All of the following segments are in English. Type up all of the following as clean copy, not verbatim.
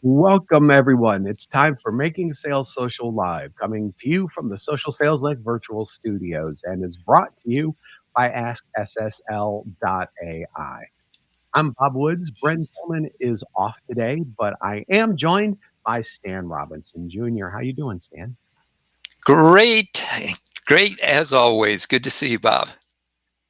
Welcome, everyone. It's time for Making Sales Social Live, coming to you from the Social Sales Link virtual studios and is brought to you by AskSSL.ai. I'm Bob Woods. Brent Tillman is off today, but I am joined by Stan Robinson Jr. How you doing, Stan? Great. Great as always. Good to see you, Bob.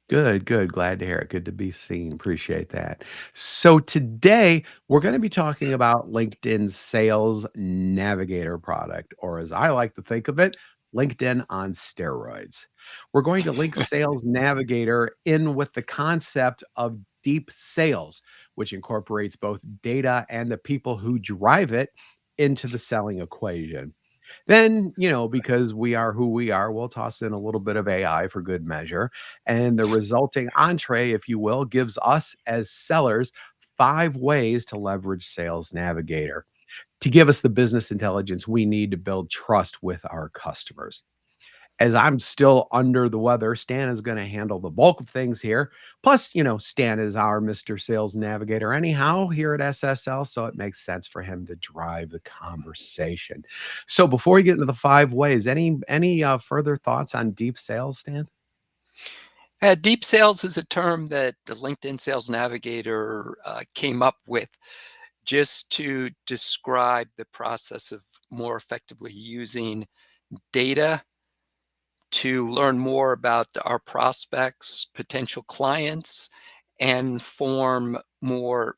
Good, good. Glad to hear it. Good to be seen. Appreciate that. So today we're going to be talking about LinkedIn's Sales Navigator product, or as I like to think of it, LinkedIn on steroids. We're going to link Sales Navigator in with the concept of deep sales, which incorporates both data and the people who drive it into the selling equation. Then, because we are who we are, we'll toss in a little bit of AI for good measure. And the resulting entree, if you will, gives us as sellers 5 ways to leverage Sales Navigator to give us the business intelligence we need to build trust with our customers. As I'm still under the weather, Stan is going to handle the bulk of things here. Plus, Stan is our Mr. Sales Navigator anyhow here at SSL, so it makes sense for him to drive the conversation. So before we get into the 5 ways, any further thoughts on deep sales, Stan? Deep sales is a term that the LinkedIn Sales Navigator came up with just to describe the process of more effectively using data to learn more about our prospects, potential clients, and form more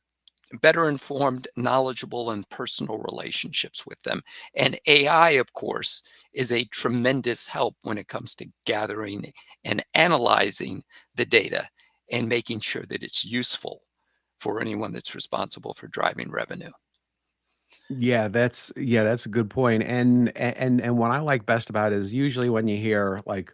better informed, knowledgeable, and personal relationships with them. And AI, of course, is a tremendous help when it comes to gathering and analyzing the data and making sure that it's useful for anyone that's responsible for driving revenue. Yeah, that's a good point. And what I like best about it is usually when you hear like,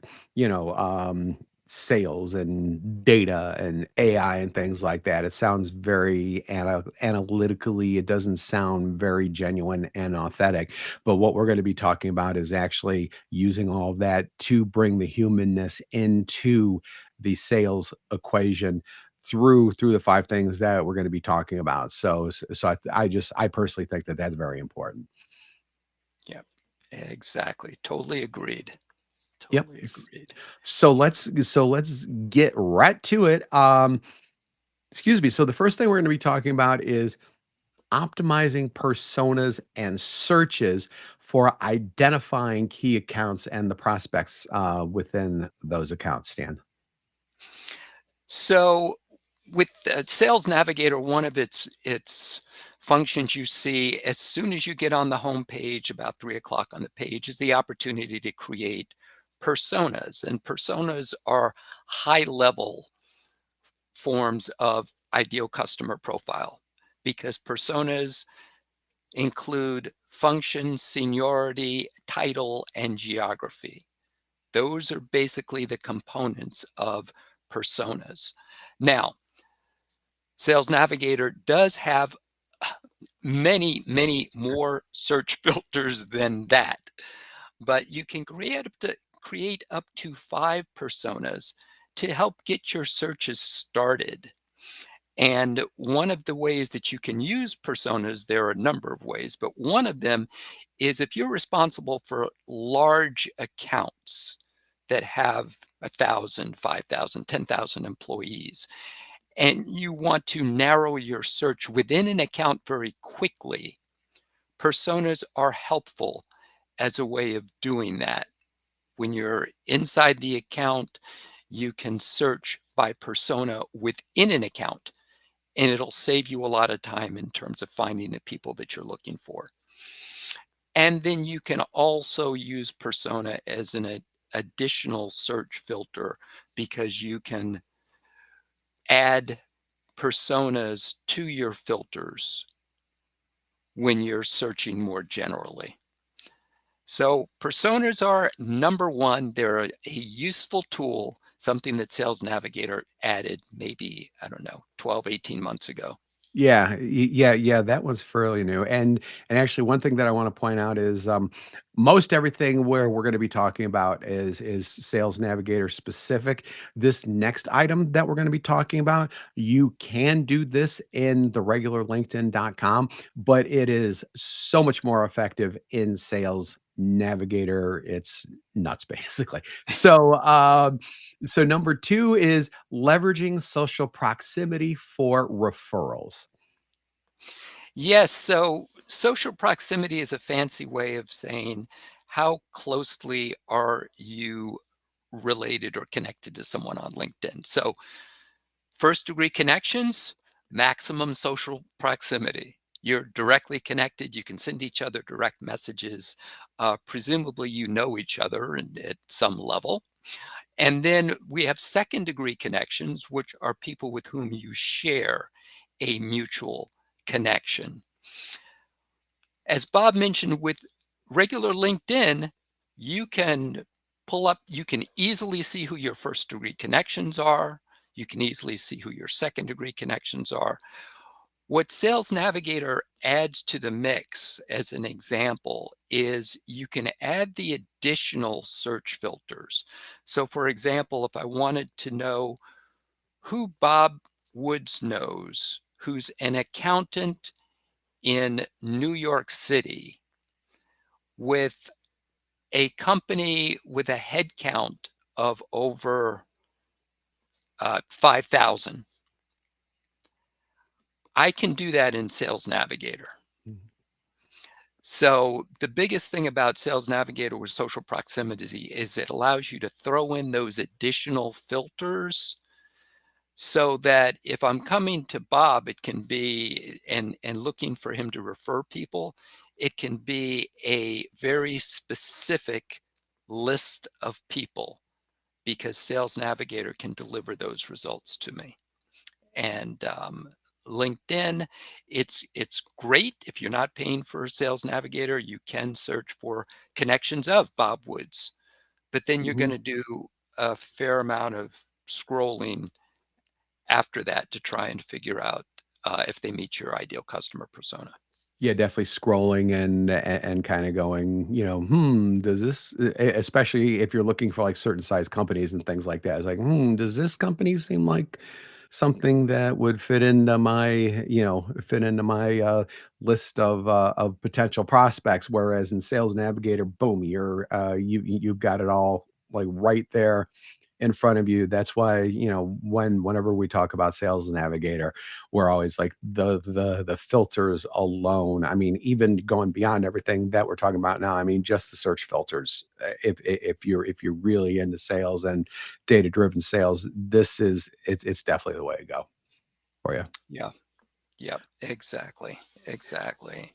sales and data and AI and things like that, it sounds very analytically, it doesn't sound very genuine and authentic. But what we're going to be talking about is actually using all of that to bring the humanness into the sales equation through the 5 things that we're gonna be talking about. So I personally think that that's very important. Yep, exactly. Totally agreed. Yep. Totally agreed. So let's get right to it. Excuse me. So the first thing we're gonna be talking about is optimizing personas and searches for identifying key accounts and the prospects, within those accounts, Stan. So with Sales Navigator, one of its functions you see as soon as you get on the home page, about 3 o'clock on the page, is the opportunity to create personas. And personas are high level forms of ideal customer profile because personas include function, seniority, title, and geography. Those are basically the components of personas. Now, Sales Navigator does have many, many more search filters than that, but you can create up to 5 personas to help get your searches started. And one of the ways that you can use personas, there are a number of ways, but one of them is if you're responsible for large accounts that have 1,000, 5,000, 10,000 employees, and you want to narrow your search within an account very quickly, personas are helpful as a way of doing that. When you're inside the account, you can search by persona within an account, and it'll save you a lot of time in terms of finding the people that you're looking for. And then you can also use persona as an additional search filter because you can add personas to your filters when you're searching more generally. So personas are number one. They're a useful tool, something that Sales Navigator added maybe, I don't know, 12, 18 months ago. Yeah, that was fairly new, and actually one thing that I wanna point out is, most everything where we're gonna be talking about is Sales Navigator specific. This next item that we're gonna be talking about, you can do this in the regular LinkedIn.com, but it is so much more effective in Sales Navigator. It's nuts, basically. So number 2 is leveraging social proximity for referrals. Yes, so social proximity is a fancy way of saying how closely are you related or connected to someone on LinkedIn. So, first degree connections, maximum social proximity. You're directly connected. You can send each other direct messages. Presumably, you know each other at some level. And then we have second degree connections, which are people with whom you share a mutual connection. As Bob mentioned, with regular LinkedIn, you can you can easily see who your first degree connections are. You can easily see who your second degree connections are. What Sales Navigator adds to the mix, as an example, is you can add the additional search filters. So, for example, if I wanted to know who Bob Woods knows, who's an accountant in New York City with a company with a headcount of over 5,000, I can do that in Sales Navigator. Mhm. So the biggest thing about Sales Navigator with social proximity is it allows you to throw in those additional filters so that if I'm coming to Bob, it can be and looking for him to refer people, it can be a very specific list of people because Sales Navigator can deliver those results to me. And LinkedIn, it's great if you're not paying for Sales Navigator. You can search for connections of Bob Woods, but then you're going Mhm. to do a fair amount of scrolling after that to try and figure out if they meet your ideal customer persona. Yeah, definitely scrolling and kinda going, does this especially if you're looking for, like, certain size companies and things like that, it's like, does this company seem like something that would fit into my, list of potential prospects, whereas in Sales Navigator, boom, you've got it all, like, right there in front of you. That's why, whenever we talk about Sales Navigator, we're always like the filters alone. I mean, even going beyond everything that we're talking about now. I mean, just the search filters. If you're really into sales and data driven sales, it's definitely the way to go for you. Yeah. Yep. Exactly. Exactly.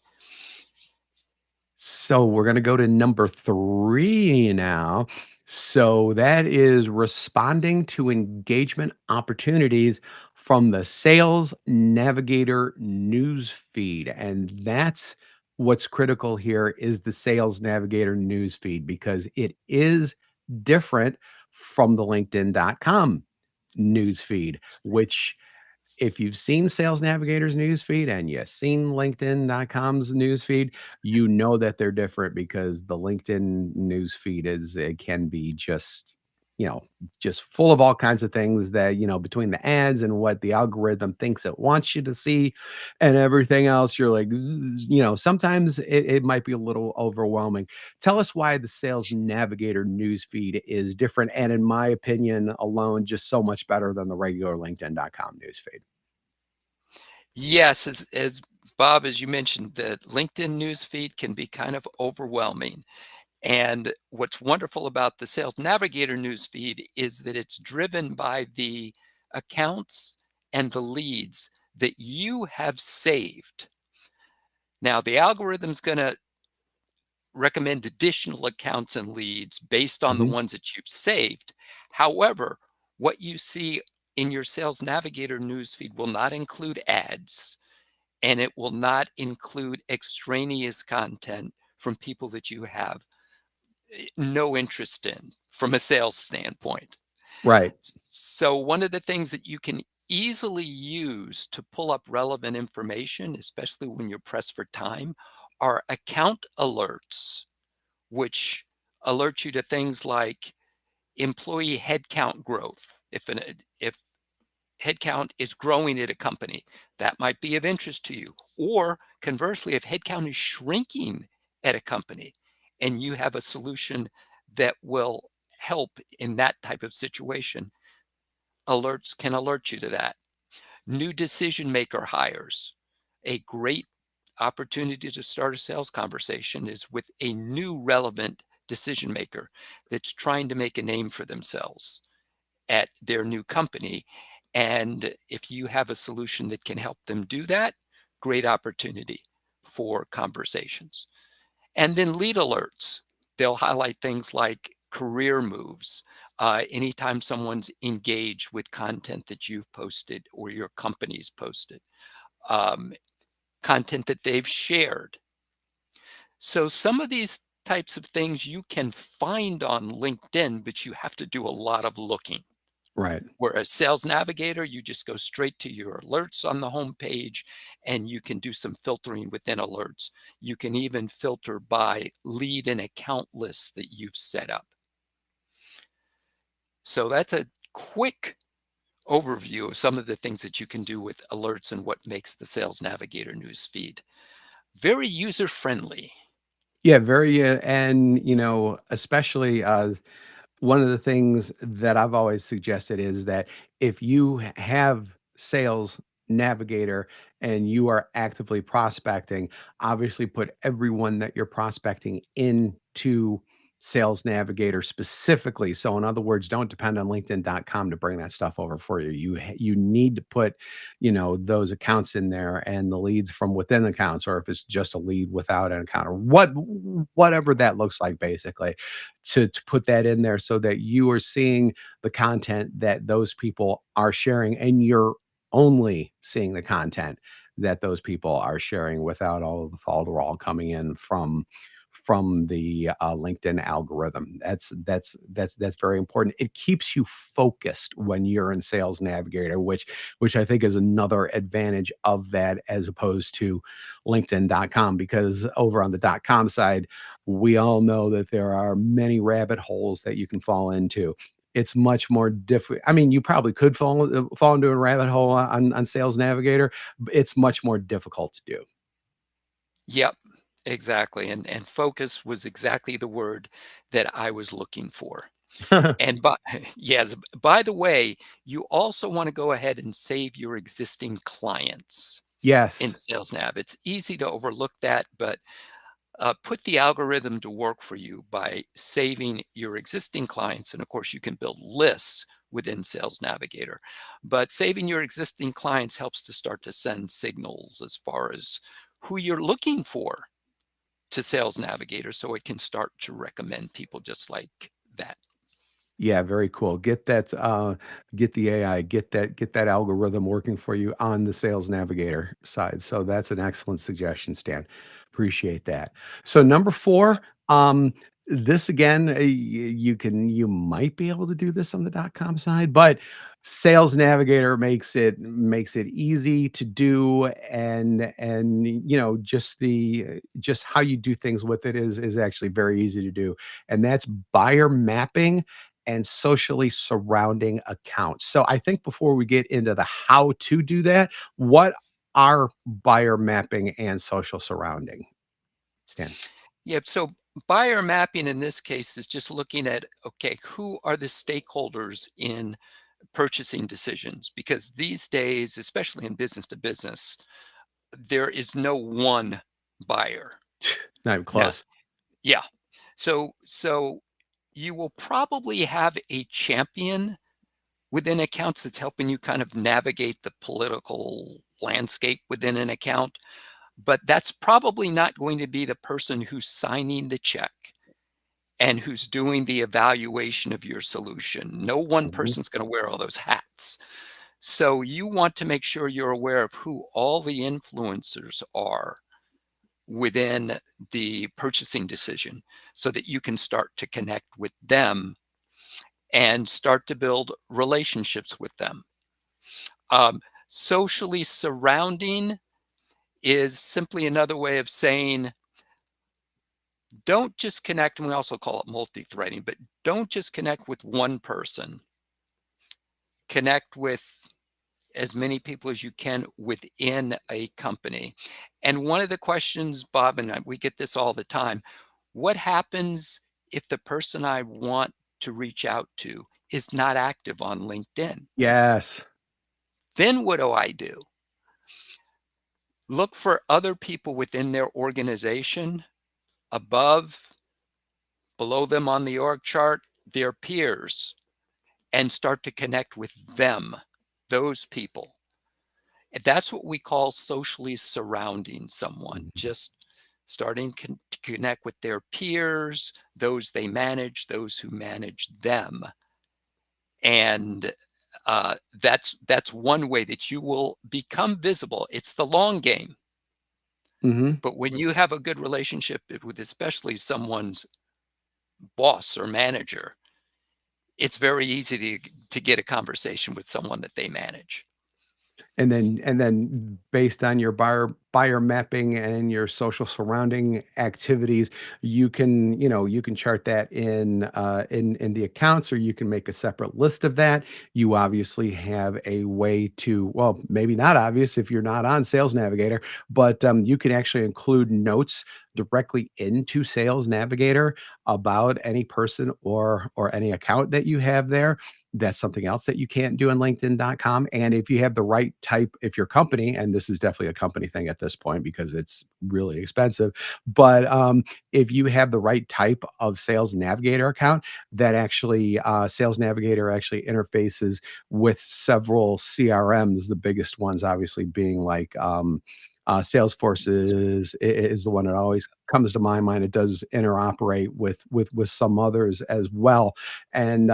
So we're going to go to number 3 now. So that is responding to engagement opportunities from the Sales Navigator news feed. And that's what's critical here is the Sales Navigator news feed because it is different from the LinkedIn.com news feed, which if you've seen Sales Navigator's newsfeed and you've seen LinkedIn.com's newsfeed, you know that they're different because the LinkedIn newsfeed it can be you know, just full of all kinds of things that, between the ads and what the algorithm thinks it wants you to see and everything else, you're like, sometimes it might be a little overwhelming. Tell us why the Sales Navigator newsfeed is different and, in my opinion, alone, just so much better than the regular LinkedIn.com newsfeed. Yes, as Bob, as you mentioned, the LinkedIn news feed can be kind of overwhelming. And what's wonderful about the Sales Navigator news feed is that it's driven by the accounts and the leads that you have saved. Now, the algorithm's going to recommend additional accounts and leads based on the Mhm. ones that you've saved. However, what you see in your Sales Navigator newsfeed will not include ads and it will not include extraneous content from people that you have no interest in from a sales standpoint. Right. So, one of the things that you can easily use to pull up relevant information, especially when you're pressed for time, are account alerts which alerts you to things like employee headcount growth. If headcount is growing at a company, that might be of interest to you. Or conversely, if headcount is shrinking at a company and you have a solution that will help in that type of situation, alerts can alert you to that. New decision maker hires. A great opportunity to start a sales conversation is with a new relevant decision maker that's trying to make a name for themselves at their new company. And if you have a solution that can help them do that, great opportunity for conversations. And then lead alerts. They'll highlight things like career moves. Anytime someone's engaged with content that you've posted or your company's posted, um, content that they've shared. So some of these types of things you can find on LinkedIn, but you have to do a lot of looking. Right. Whereas Sales Navigator, you just go straight to your alerts on the home page and you can do some filtering within alerts. You can even filter by lead and account lists that you've set up. So that's a quick overview of some of the things that you can do with alerts and what makes the Sales Navigator news feed very user friendly. Yeah, very, and, especially, one of the things that I've always suggested is that if you have Sales Navigator and you are actively prospecting, obviously put everyone that you're prospecting into Sales Navigator specifically. So in other words, don't depend on LinkedIn.com to bring that stuff over for you. You need to put, those accounts in there and the leads from within accounts, or if it's just a lead without an account, or whatever that looks like, basically to put that in there so that you are seeing the content that those people are sharing, and you're only seeing the content that those people are sharing without all of the folderol coming in from the LinkedIn algorithm. That's very important. It keeps you focused when you're in Sales Navigator, which I think is another advantage of that as opposed to LinkedIn.com, because over on the .com side, we all know that there are many rabbit holes that you can fall into. It's much more difficult. I mean, you probably could fall into a rabbit hole on Sales Navigator, but it's much more difficult to Yep, exactly. And focus was exactly the word that I was looking for. do. And by yes, by the way, you also want to go ahead and save your existing clients in Yes. Sales Nav. It's easy to overlook that, but put the algorithm to work for you by saving your existing clients. And of course, you can build lists within Sales Navigator, but saving your existing clients helps to start to send signals as far as who you're looking for to Sales Navigator so it can start to recommend people just like that. Yeah, very cool. Get the AI, get that algorithm working for you on the Sales Navigator side. So that's an excellent suggestion, Stan. Appreciate that. So number 4, this again, you might be able to do this on the .com side, but Sales Navigator makes it easy to do, and just how you do things with it is actually very easy to do, and that's buyer mapping and socially surrounding accounts. So I think before we get into the how to do that, what are buyer mapping and social surrounding, Stan? Yep. So buyer mapping in this case is just looking at, okay, who are the stakeholders in purchasing decisions? Because these days, especially in business to business, there is no one buyer. Not even Now, close. yeah. So you will probably have a champion within accounts that's helping you kind of navigate the political landscape within an account, but that's probably not going to be the person who's signing the check and who's doing the evaluation of your solution. No one Mhm. person's going to wear all those hats. So you want to make sure you're aware of who all the influencers are within the purchasing decision so that you can start to connect with them and start to build relationships with them. Socially surrounding is simply another way of saying Don't just connect, and we also call it multi-threading, but don't just connect with one person. Connect with as many people as you can within a company. And one of the questions, Bob and I, we get this all the time. What happens if the person I want to reach out to is not active on LinkedIn? Yes. Then what do I do? Look for other people within their organization, above, below them on the org chart, their peers, and start to connect with them, those people. And that's what we call socially surrounding someone, Mhm. just starting to connect with their peers, those they manage, those who manage them. And that's one way that you will become visible. It's the long game. Mhm. But when you have a good relationship with especially someone's boss or manager, it's very easy to get a conversation with someone that they manage. And then based on your buyer mapping and your social surrounding activities, you can chart that in the accounts, or you can make a separate list of that. You obviously have a way to, well, maybe not obvious if you're not on Sales Navigator, but you can actually include notes directly into Sales Navigator about any person or any account that you have there. That's something else that you can't do on LinkedIn.com. And if you have the right type, if your company, and this is definitely a company thing at this point because it's really expensive, but if you have the right type of Sales Navigator account, that actually Sales Navigator actually interfaces with several CRMs. The biggest ones, obviously, being like Salesforce is the one that always comes to my mind. It does interoperate with some others as well, and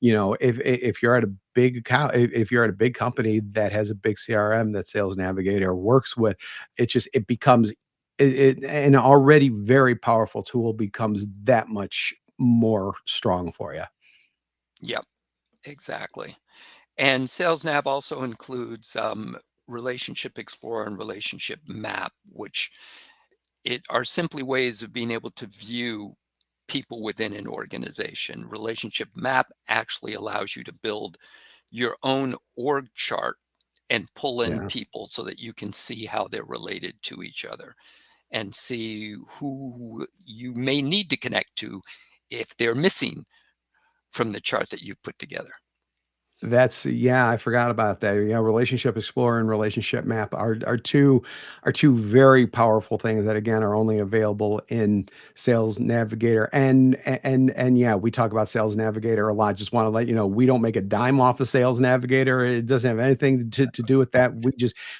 if you're at a big account, if you're at a big company that has a big CRM that Sales Navigator works with, it becomes an already very powerful tool becomes that much more strong for you. Yep, exactly. And Sales Nav also includes Relationship Explorer and Relationship Map, which it are simply ways of being able to view people within an organization. Relationship Map actually allows you to build your own org chart and pull in Yeah. people so that you can see how they're related to each other and see who you may need to connect to if they're missing from the chart that you've put together. That's yeah, I forgot about that. Yeah, Relationship Explorer and Relationship Map are two very powerful things that again are only available in Sales Navigator. And yeah, we talk about Sales Navigator a lot. Just want to let you know we don't make a dime off of Sales Navigator. It doesn't have anything to do with that.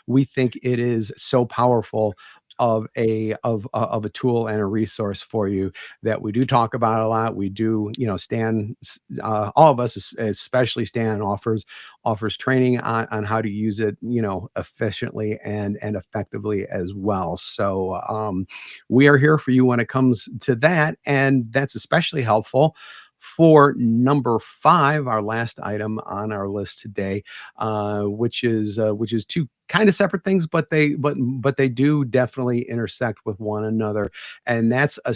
We think it is so powerful of a tool and a resource for you that we do talk about a lot. We do, Stan, all of us, especially Stan, offers training on how to use it, efficiently and effectively as well. So we are here for you when it comes to that, and that's especially helpful for number five, our last item on our list today, which is two kind of separate things, but they do definitely intersect with one another, and that's a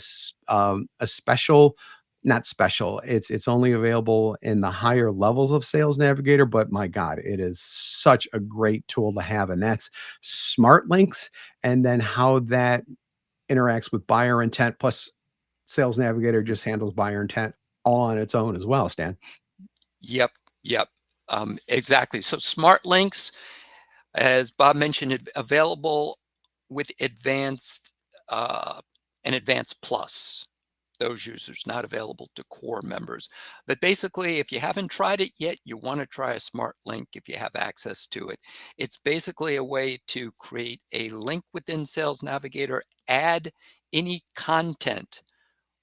special, not special. It's only available in the higher levels of Sales Navigator, but my God, it is such a great tool to have, and that's smart links, and then how that interacts with buyer intent. Plus, Sales Navigator just handles buyer intent all on its own as well, Stan. Yep, yep, exactly. So smart links, as Bob mentioned, available with advanced and advanced plus. Those users not available to core members. But basically, if you haven't tried it yet, you want to try a smart link if you have access to it. It's basically a way to create a link within Sales Navigator, add any content,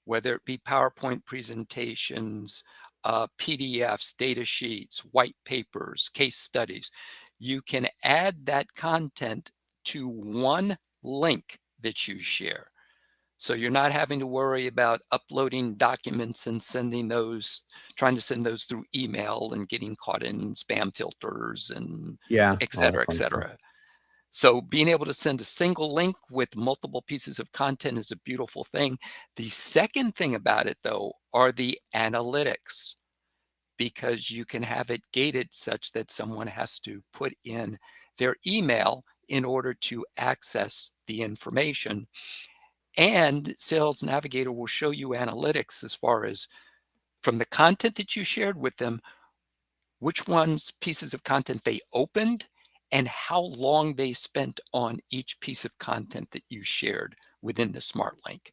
whether it be PowerPoint presentations, PDFs, data sheets, white papers, case studies. You can add that content to one link that you share. So you're not having to worry about uploading documents and sending those, trying to send those through email and getting caught in spam filters and Yeah, et all the cetera, et fun stuff. cetera. So being able to send a single link with multiple pieces of content is a beautiful thing. The second thing about it, though, are the analytics, because you can have it gated such that someone has to put in their email in order to access the information. And Sales Navigator will show you analytics as far as from the content that you shared with them, which ones pieces of content they opened and how long they spent on each piece of content that you shared within the smart link,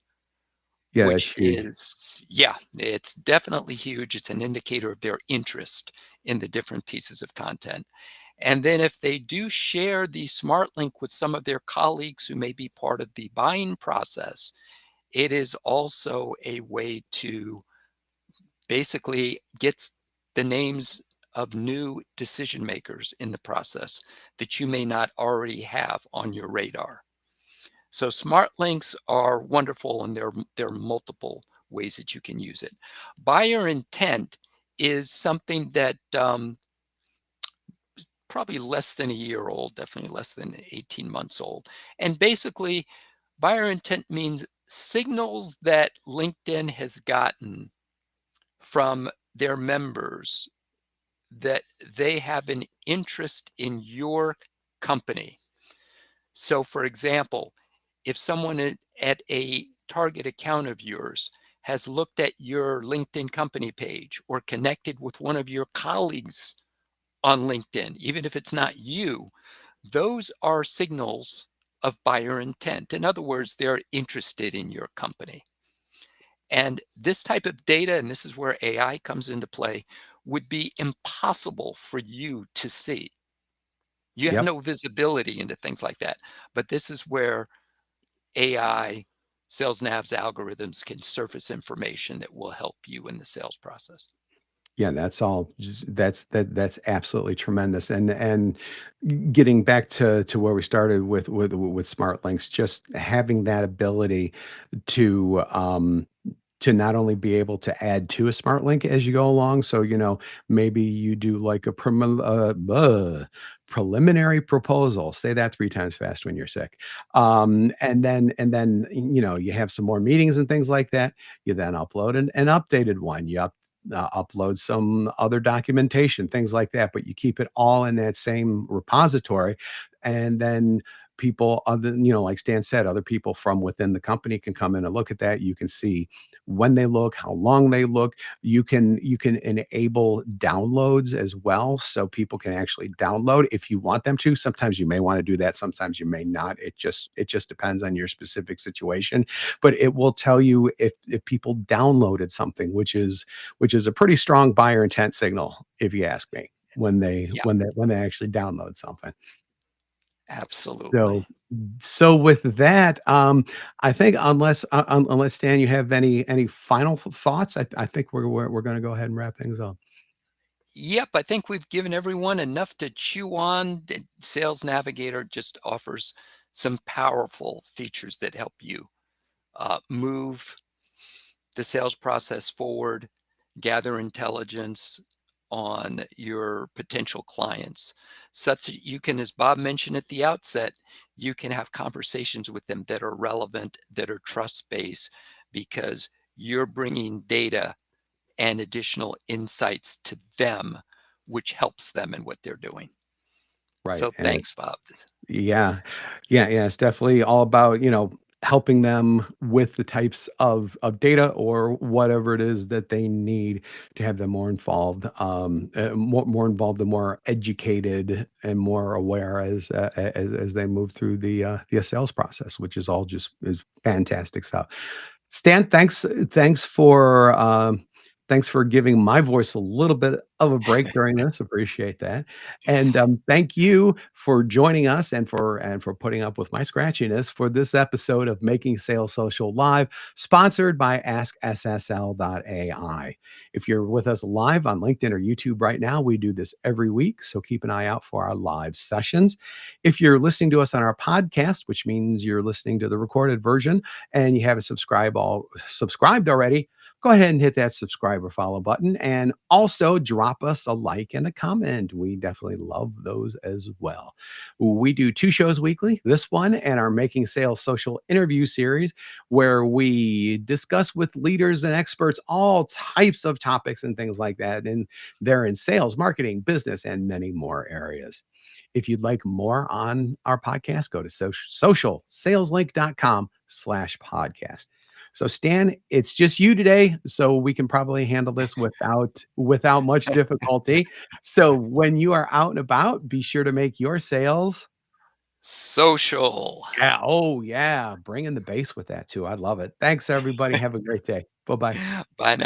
Yeah, that's which huge. is, yeah, it's definitely huge. It's an indicator of their interest in the different pieces of content. And then if they do share the smart link with some of their colleagues who may be part of the buying process, it is also a way to basically get the names of new decision makers in the process that you may not already have on your radar. So smart links are wonderful, and there are multiple ways that you can use it. Buyer intent is something that probably less than a year old, definitely less than 18 months old. And basically, buyer intent means signals that LinkedIn has gotten from their members that they have an interest in your company. So, for example, if someone at a target account of yours has looked at your LinkedIn company page or connected with one of your colleagues on LinkedIn, even if it's not you, those are signals of buyer intent. In other words, they're interested in your company. And this type of data, and this is where AI comes into play, would be impossible for you to see. You have Yep. no visibility into things like that. But this is where AI, Sales Nav's algorithms can surface information that will help you in the sales process. Yeah, that's all just that's absolutely tremendous. And getting back to where we started with smart links, just having that ability to to not only be able to add to a smart link as you go along. So, maybe you do like a preliminary proposal. Say that 3 times fast when you're sick. And then, you have some more meetings and things like that. You then upload an updated one. Upload some other documentation, things like that, but you keep it all in that same repository. And then people other, like Stan said, other people from within the company can come in and look at that. You can see when they look, how long they look. You can enable downloads as well, so people can actually download if you want them to. Sometimes you may want to do that, sometimes you may not. It just depends on your specific situation, but it will tell you if people downloaded something, which is a pretty strong buyer intent signal, if you ask me, when they Yeah, when they when they actually download something. absolutely. So with that, I think unless Stan, you have any final thoughts, I think we're going to go ahead and wrap things up. Yep, I think we've given everyone enough to chew on. The Sales Navigator just offers some powerful features that help you move the sales process forward, gather intelligence on your potential clients, such that you can, as Bob mentioned at the outset, you can have conversations with them that are relevant, that are trust based, because you're bringing data and additional insights to them, which helps them in what they're doing. Right, So and thanks, it's Bob. yeah. Yeah, it's definitely all about, helping them with the types of data or whatever it is that they need to have them more involved, more involved and more educated and more aware as they move through the sales process, which is all just is fantastic stuff. Stan, thanks for giving my voice a little bit of a break during this. Appreciate that. And thank you for joining us and for putting up with my scratchiness for this episode of Making Sales Social Live, sponsored by AskSSL.ai. If you're with us live on LinkedIn or YouTube right now, we do this every week, so keep an eye out for our live sessions. If you're listening to us on our podcast, which means you're listening to the recorded version, and you haven't subscribed already, go ahead and hit that subscribe or follow button. And also drop us a like and a comment. We definitely love those as well. We do two shows weekly, this one and our Making Sales Social interview series, where we discuss with leaders and experts all types of topics and things like that. And they're in sales, marketing, business, and many more areas. If you'd like more on our podcast, go to socialsaleslink.com/podcast. So Stan, it's just you today, so we can probably handle this without much difficulty. So when you are out and about, be sure to make your sales. Social. Yeah, oh yeah, bring in the bass with that too. I love it. Thanks everybody. Have a great day. Bye-bye. Bye now.